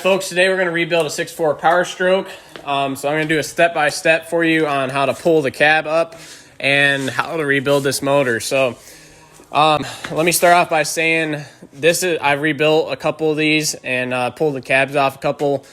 folks, today we're going to rebuild a 6.4 Powerstroke. So I'm going to do a step-by-step for you on how to pull the cab up and how to rebuild this motor. So let me start off by saying I've rebuilt a couple of these and pulled the cabs off a couple.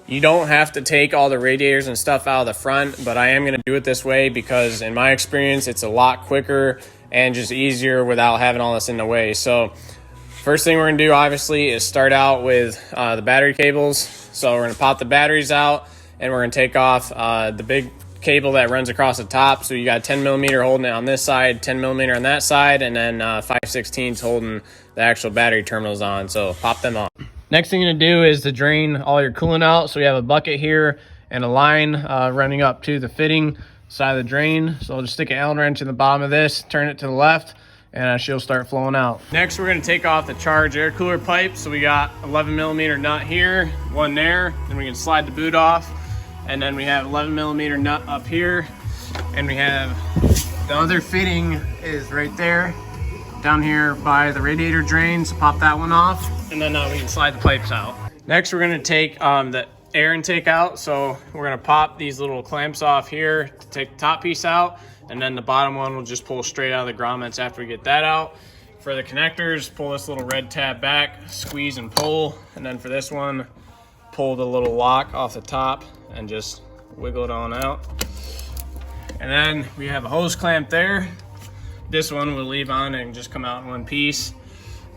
You don't have to take all the radiators and stuff out of the front, but I am going to do it this way because in my experience, it's a lot quicker and just easier without having all this in the way. So first thing we're going to do, obviously, is start out with the battery cables. So we're going to pop the batteries out, and we're going to take off the big cable that runs across the top. So you got 10 millimeter holding it on this side, 10 millimeter on that side, and then 5/16 holding the actual battery terminals on. So pop them off. Next thing you're going to do is to drain all your coolant out. So we have a bucket here and a line running up to the fitting side of the drain. So I'll just stick an Allen wrench in the bottom of this, turn it to the left, and she'll start flowing out. Next, we're going to take off the charged air cooler pipe. So we got 11 millimeter nut here, one there, then we can slide the boot off, and then we have 11 millimeter nut up here, and we have the other fitting is right there down here by the radiator drain. So pop that one off, and then we can slide the pipes out. Next, we're going to take the air intake out. So we're going to pop these little clamps off here to take the top piece out, and then the bottom one will just pull straight out of the grommets after we get that out. For the connectors, pull this little red tab back, squeeze and pull, and then for this one, pull the little lock off the top and just wiggle it on out. And then we have a hose clamp there. This one we'll leave on and just come out in one piece.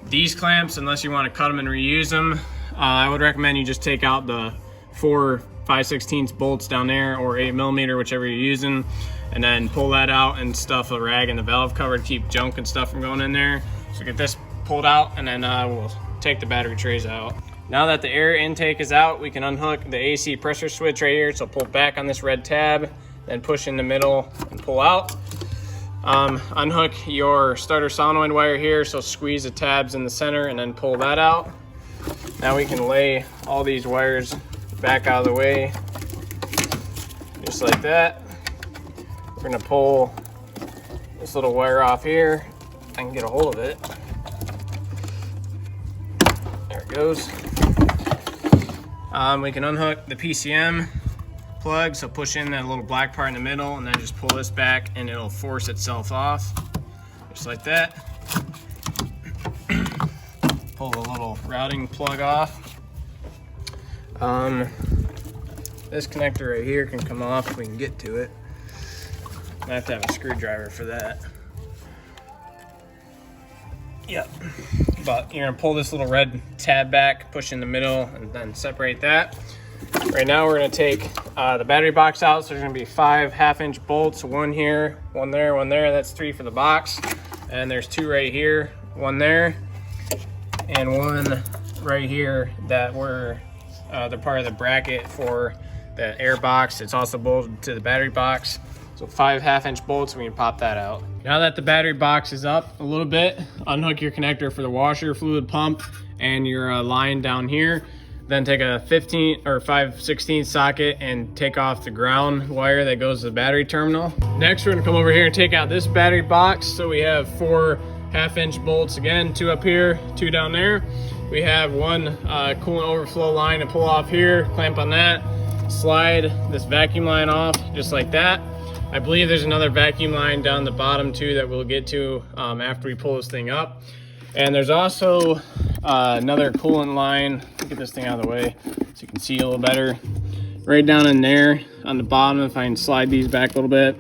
These clamps, unless you want to cut them and reuse them, I would recommend you just take out the 4 5/16 bolts down there, or 8 millimeter, whichever you're using, and then pull that out and stuff a rag in the valve cover to keep junk and stuff from going in there. So get this pulled out, and then we'll take the battery trays out. Now that the air intake is out, we can unhook the AC pressure switch right here. So pull back on this red tab, then push in the middle and pull out. Unhook your starter solenoid wire here, so squeeze the tabs in the center and then pull that out. Now we can lay all these wires back out of the way, just like that. We're going to pull this little wire off here. I can get a hold of it. There it goes. We can unhook the PCM plug, so push in that little black part in the middle and then just pull this back and it'll force itself off, just like that. Pull the little routing plug off. This connector right here can come off if we can get to it. I have to have a screwdriver for that. Yep. But you're gonna pull this little red tab back, push in the middle, and then separate that. Right now we're gonna take the battery box out. So there's gonna be 5 1/2-inch bolts, one here, one there, one there. That's 3 for the box. And there's 2 right here, one there, and one right here that were they're part of the bracket for the air box. It's also bolted to the battery box. So 5 1/2-inch bolts, we can pop that out. Now that the battery box is up a little bit, unhook your connector for the washer fluid pump and your line down here. Then take a 15 or 5/16 socket and take off the ground wire that goes to the battery terminal. Next, we're gonna come over here and take out this battery box. So we have 4 1/2-inch bolts, again, 2 up here, 2 down there. We have one coolant overflow line to pull off here, clamp on that, slide this vacuum line off just like that. I believe there's another vacuum line down the bottom too that we'll get to after we pull this thing up. And there's also another coolant line. Get this thing out of the way so you can see a little better. Right down in there on the bottom, if I can slide these back a little bit,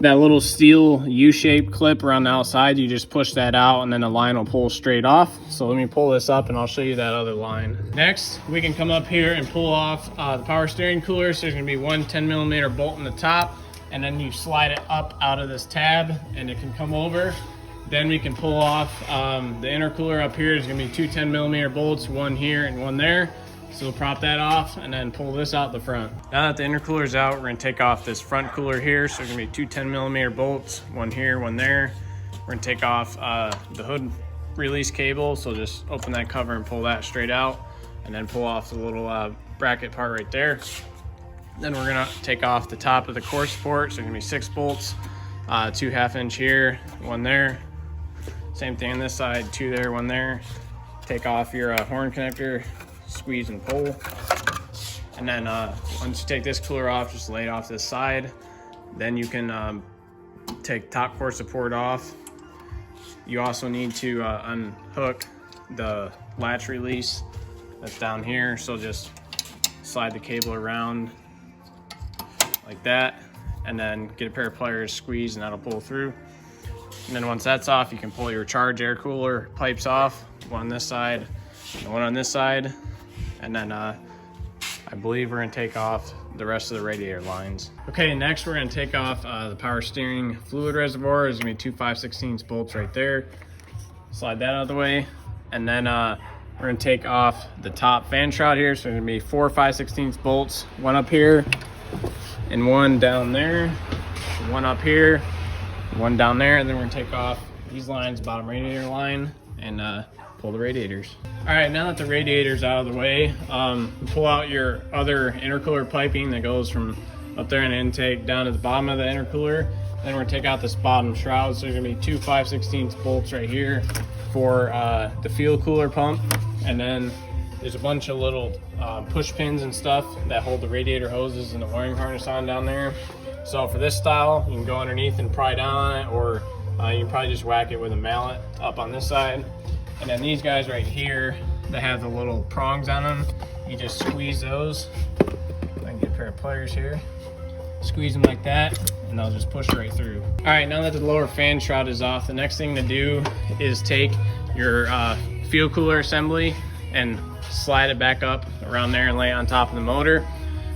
that little steel U-shaped clip around the outside, you just push that out and then the line will pull straight off. So let me pull this up and I'll show you that other line. Next, we can come up here and pull off the power steering cooler. So there's gonna be one 10 millimeter bolt in the top, and then you slide it up out of this tab and it can come over. Then we can pull off the intercooler up here. There's gonna be 2 10 millimeter bolts, one here and one there. So we'll prop that off and then pull this out the front. Now that the intercooler is out, we're gonna take off this front cooler here. So there's gonna be 2 10 millimeter bolts, one here, one there. We're gonna take off the hood release cable. So just open that cover and pull that straight out, and then pull off the little bracket part right there. Then we're gonna take off the top of the core support. So there's gonna be 6 bolts, 2 1/2-inch here, one there. Same thing on this side, 2 there, one there. Take off your horn connector, squeeze and pull. And then once you take this cooler off, just lay it off to the side. Then you can take top core support off. You also need to unhook the latch release that's down here. So just slide the cable around like that, and then get a pair of pliers, squeeze, and that'll pull through. And then once that's off, you can pull your charge air cooler pipes off, one on this side and one on this side. And then I believe we're gonna take off the rest of the radiator lines. Okay, next we're gonna take off the power steering fluid reservoir. There's gonna be 2 5/16 bolts right there. Slide that out of the way. And then we're gonna take off the top fan shroud here. So there's gonna be 4 5/16 bolts, one up here and one down there, one up here, one down there. And then we're gonna take off these lines, bottom radiator line, and pull the radiators. All right, now that the radiator's out of the way, pull out your other intercooler piping that goes from up there in the intake down to the bottom of the intercooler. Then we're gonna take out this bottom shroud. So there's gonna be 2 5/16 bolts right here for the fuel cooler pump. And then there's a bunch of little push pins and stuff that hold the radiator hoses and the wiring harness on down there. So for this style, you can go underneath and pry down on it, or you can probably just whack it with a mallet up on this side. And then these guys right here that have the little prongs on them, you just squeeze those. I can get a pair of pliers here. Squeeze them like that, and they'll just push right through. All right, now that the lower fan shroud is off, the next thing to do is take your fuel cooler assembly and slide it back up around there and lay it on top of the motor.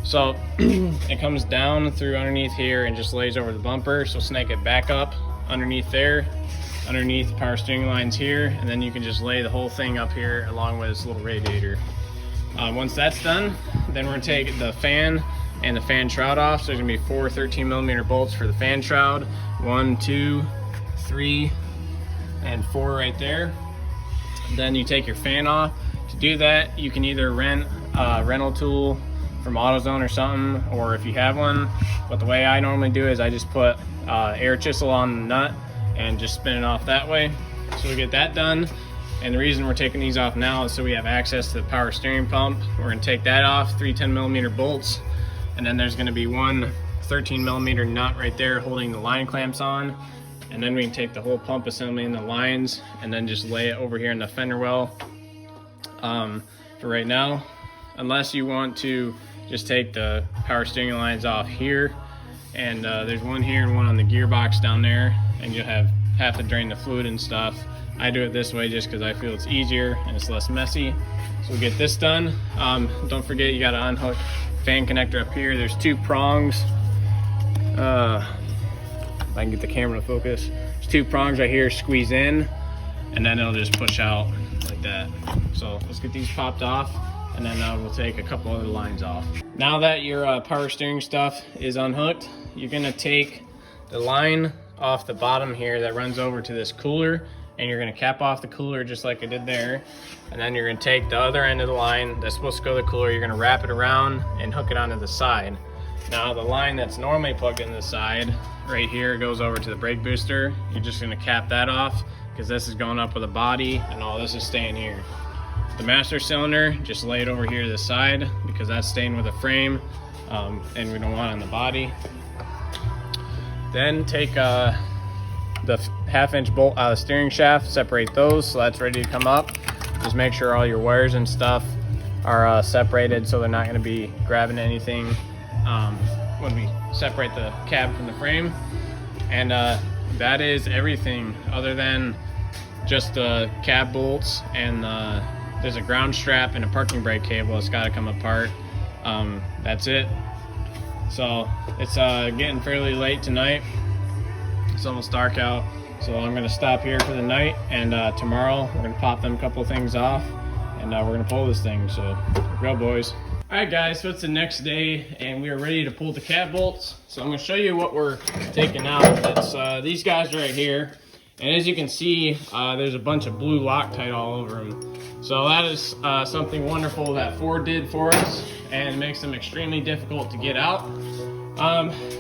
So it comes down through underneath here and just lays over the bumper. So snake it back up underneath there, underneath the power steering lines here, and then you can just lay the whole thing up here along with this little radiator. Once that's done, then we're gonna take the fan and the fan shroud off. So there's gonna be 4 13mm bolts for the fan shroud, 1, 2, 3, and 4 right there. Then you take your fan off. To do that, you can either rent a rental tool from AutoZone or something, or if you have one. But the way I normally do is I just put air chisel on the nut and just spin it off that way. So we get that done. And the reason we're taking these off now is so we have access to the power steering pump. We're gonna take that off, 3 10mm bolts. And then there's gonna be one 13mm nut right there holding the line clamps on. And then we can take the whole pump assembly and the lines and then just lay it over here in the fender well for right now. Unless you want to just take the power steering lines off here. And there's one here and one on the gearbox down there. And you'll have to drain the fluid and stuff. I do it this way just because I feel it's easier and it's less messy. So we'll get this done. Don't forget, you gotta unhook fan connector up here. There's 2 prongs. If I can get the camera to focus. There's 2 prongs right here, squeeze in, and then it'll just push out like that. So let's get these popped off, and then we'll take a couple other lines off. Now that your power steering stuff is unhooked, you're gonna take the line off the bottom here that runs over to this cooler, and you're gonna cap off the cooler just like I did there. And then you're gonna take the other end of the line that's supposed to go to the cooler, you're gonna wrap it around and hook it onto the side. Now the line that's normally plugged in the side, right here, goes over to the brake booster. You're just gonna cap that off because this is going up with a body and all this is staying here. The master cylinder, just lay it over here to the side because that's staying with the frame and we don't want it on the body. Then take the 1/2-inch bolt out of the steering shaft, separate those so that's ready to come up. Just make sure all your wires and stuff are separated so they're not going to be grabbing anything when we separate the cab from the frame. And that is everything other than just the cab bolts, and there's a ground strap and a parking brake cable that's got to come apart. That's it. So it's getting fairly late tonight. It's almost dark out, so I'm gonna stop here for the night, and tomorrow we're gonna pop them a couple things off, and we're gonna pull this thing. So here we go, boys. All right, guys, so it's the next day, and we are ready to pull the cab bolts. So I'm gonna show you what we're taking out. It's these guys right here, and as you can see, there's a bunch of blue Loctite all over them. So that is something wonderful that Ford did for us, and makes them extremely difficult to get out.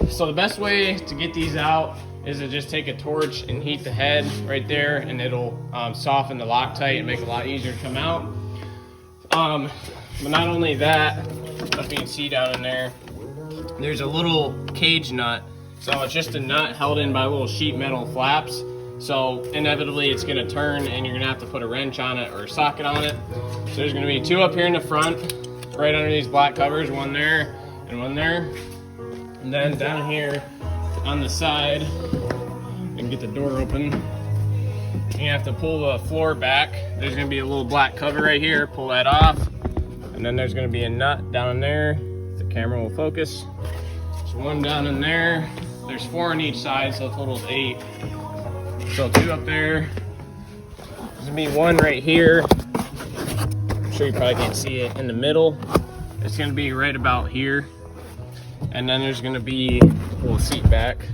So the best way to get these out is to just take a torch and heat the head right there, and it'll soften the Loctite and make it a lot easier to come out. But not only that, as you can see down in there, there's a little cage nut. So it's just a nut held in by little sheet metal flaps. So inevitably it's gonna turn and you're gonna have to put a wrench on it or a socket on it. So there's gonna be two up here in the front, right under these black covers, one there and one there. And then down here on the side, and get the door open, you have to pull the floor back. There's gonna be a little black cover right here, pull that off. And then there's gonna be a nut down there. The camera will focus. So one down in there. There's 4 on each side, so a total of 8. So 2 up there. There's gonna be 1 right here. I'm sure you probably can't see it in the middle. It's gonna be right about here. And then there's gonna be, pull the seat back,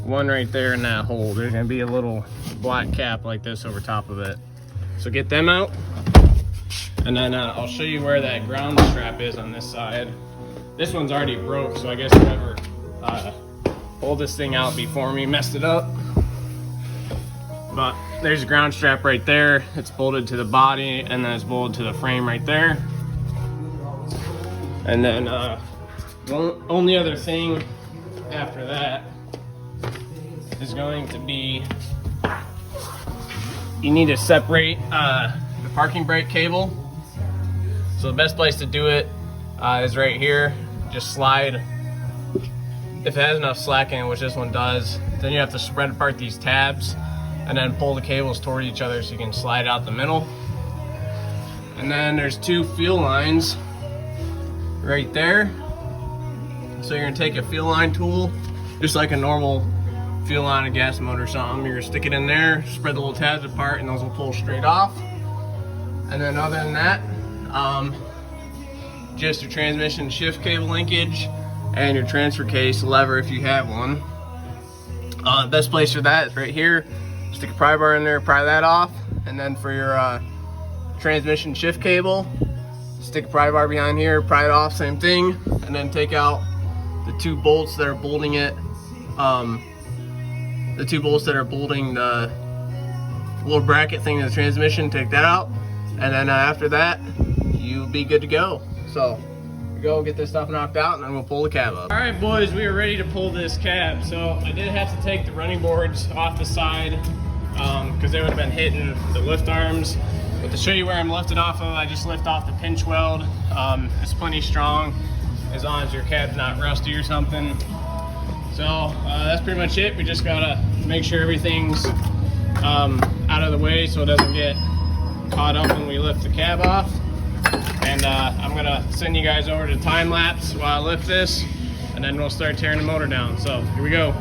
1 right there in that hole. There's gonna be a little black cap like this over top of it. So get them out. And then I'll show you where that ground strap is on this side. This one's already broke, so I guess whoever pulled this thing out before me messed it up. But there's a ground strap right there. It's bolted to the body, and then it's bolted to the frame right there. And then the only other thing after that is going to be, you need to separate the parking brake cable. So the best place to do it is right here. Just slide, if it has enough slack in it, which this one does, then you have to spread apart these tabs and then pull the cables toward each other so you can slide out the middle. And then there's 2 fuel lines right there. So you're gonna take a fuel line tool, just like a normal fuel line, a gas motor or something. You're gonna stick it in there, spread the little tabs apart, and those will pull straight off. And then other than that, just your transmission shift cable linkage and your transfer case lever if you have one. Best place for that is right here. Stick a pry bar in there, pry that off. And then for your transmission shift cable, stick a pry bar behind here, pry it off, same thing. And then take out the 2 bolts that are bolting it. The 2 bolts that are bolting the little bracket thing to the transmission, take that out. And then after that, you'll be good to go. So we go get this stuff knocked out, and then we'll pull the cab up. All right, boys, we are ready to pull this cab. So I did have to take the running boards off the side because they would have been hitting the lift arms. But to show you where I'm lifting off of, I just lift off the pinch weld. It's plenty strong, as long as your cab's not rusty or something. So that's pretty much it. We just gotta make sure everything's out of the way so it doesn't get caught up when we lift the cab off. And I'm gonna send you guys over to time lapse while I lift this, and then we'll start tearing the motor down. So here we go.